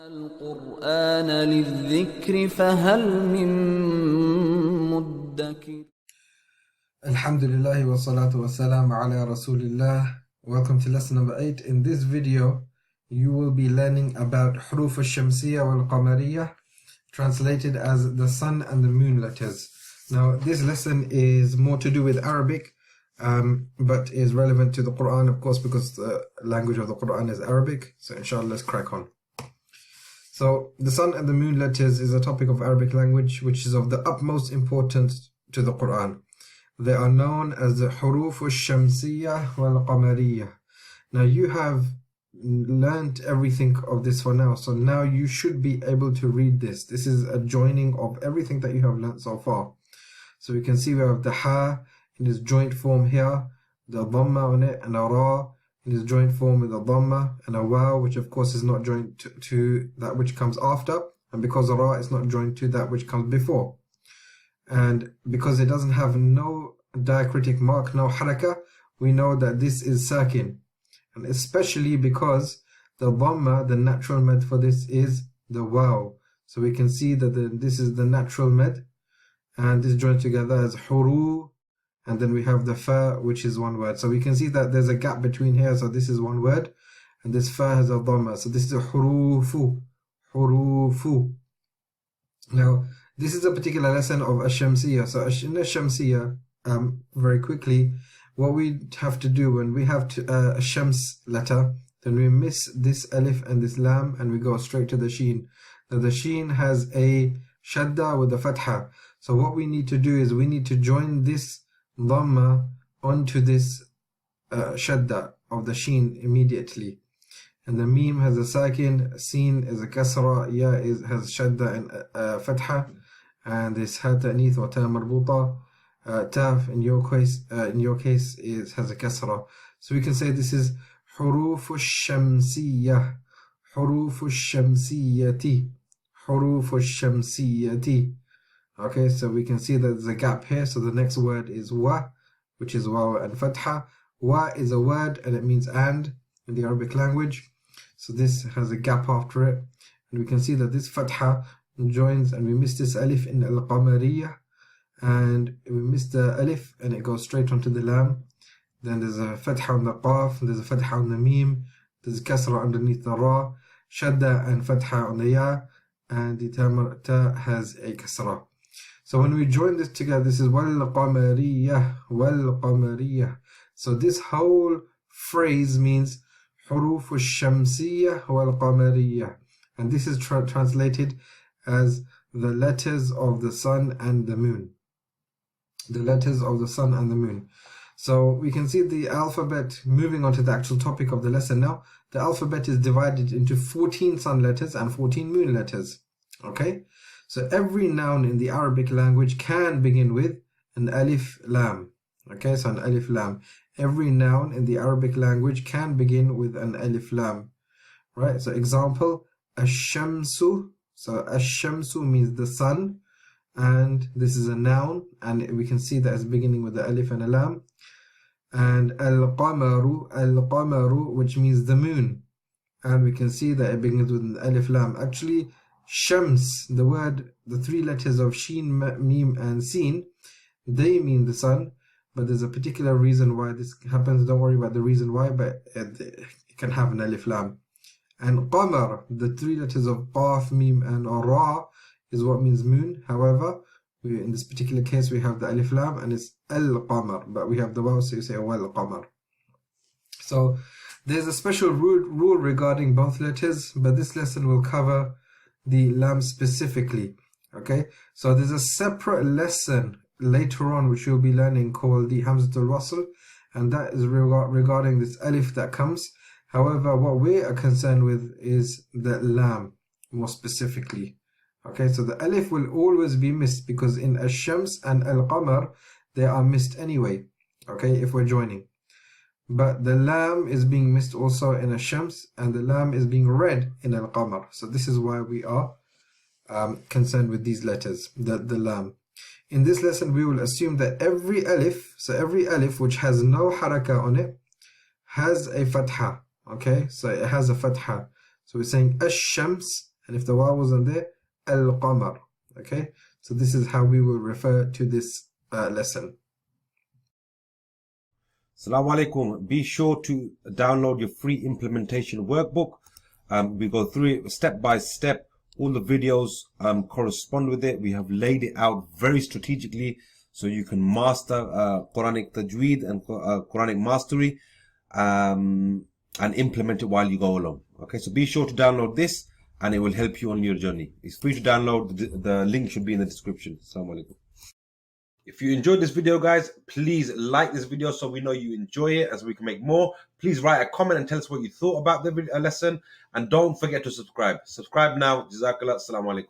القرآن للذكر فهل من مدكر. Alhamdulillah wa salatu wa salam ala Rasulillah. Welcome to lesson number 8. In this video, you will be learning about Huruf al-Shamsiyya wal-Qamariyya, translated as the sun and the moon letters. Now, this lesson is more to do with Arabic, but is relevant to the Quran, of course, because the language of the Quran is Arabic. So inshallah, let's crack on. So, the sun and the moon letters is a topic of Arabic language which is of the utmost importance to the Quran. They are known as the Huruf al-Shamsiyya wal-Qamariyya. Now you have learnt everything of this for now, so now you should be able to read this. This is a joining of everything that you have learnt so far. So we can see we have the Ha in its joint form here, the Dhamma on it, and a Ra in its joint form with a Dhamma, and a Waw, which of course is not joined to that which comes after, and because the Ra is not joined to that which comes before. And because it doesn't have no diacritic mark, no haraka, we know that this is sakin. And especially because the dhamma, the natural med for this is the waw. So we can see that this is the natural med, and this is joined together as huru, and then we have the fa, which is one word. So we can see that there's a gap between here, so this is one word, and this fa has a dhamma. So this is a hurufu, hurufu. Now, this is a particular lesson of Ash-Shamsiyya. So in Ash-Shamsiyya, very quickly, what we have to do when we have a Shams letter, then we miss this alif and this lam and we go straight to the sheen. Now the sheen has a shadda with a fatha. So what we need to do is we need to join this dhamma onto this shadda of the sheen immediately. And the mim has a sakin, sin is a kasra, ya has shadda and fatha. And this ha ta'nith or ta marbuta, taf in your case has a kasra. So we can say this is huruf al-shamsiyyah, huruf al-shamsiyyati, huruf al-shamsiyyati. Okay, so we can see that there's a gap here. So the next word is wa, which is waw and fatha. Wa is a word and it means and in the Arabic language. So this has a gap after it. And we can see that this fatha joins, and we miss this alif in al-Qamariyya, and we miss the alif and it goes straight onto the lam. Then there's a fatha on the qaf, there's a fatha on the mim, there's a kasra underneath the ra, shadda and fatha on the ya, and the ta has a kasra. So when we join this together, this is wal-Qamariyya, wal-Qamariyya. So this whole phrase means huruf al-shamsiyya wal-Qamariyya, and this is translated as the letters of the sun and the moon. The letters of the sun and the moon. So we can see the alphabet, moving on to the actual topic of the lesson now. The alphabet is divided into 14 sun letters and 14 moon letters. Okay? So every noun in the Arabic language can begin with an alif lam. Okay, so an alif lam. Every noun in the Arabic language can begin with an alif lam. Right? So example, ash-shamsu. So ash-shamsu means the sun, and this is a noun, and we can see that it's beginning with the alif and a lam. And al-qamaru, al-qamaru, which means the moon, and we can see that it begins with an alif lam. Actually, shams, the word, the three letters of sheen, mim and sin, they mean the sun, but there's a particular reason why this happens. Don't worry about the reason why, but it can have an alif lam. And qamar, the three letters of qaf, mim and ra, is what means moon. However, in this particular case we have the alif lam and it's al-qamar, but we have the waw, so you say wal-qamar. So there's a special rule regarding both letters, but this lesson will cover the lam specifically. Okay, so there's a separate lesson later on which you'll be learning called the Hamzatul Wasl, and that is regarding this alif that comes. However, what we are concerned with is the lam more specifically. Okay, so the alif will always be missed because in ash-shams and al-qamar they are missed anyway. Okay, if we're joining. But the lam is being missed also in ash-shams, and the lam is being read in al-qamar. So this is why we are concerned with these letters, the lam. In this lesson, we will assume that every alif, so every alif which has no haraka on it, has a fatha. Okay, so it has a fatha. So we're saying ash-shams And if the waw wasn't there, al-qamar. Okay, so this is how we will refer to this lesson. Salam Alykum. Be sure to download your free implementation workbook. We go through it step by step. All the videos correspond with it. We have laid it out very strategically so you can master Quranic Tajweed and Quranic Mastery and implement it while you go along. Okay, so be sure to download this and it will help you on your journey. It's free to download. The link should be in the description. Assalamu alaikum. If you enjoyed this video, guys, please like this video so we know you enjoy it, as we can make more. Please write a comment and tell us what you thought about the lesson. And don't forget to subscribe. Subscribe now. Jazakallah. Assalamu alaikum.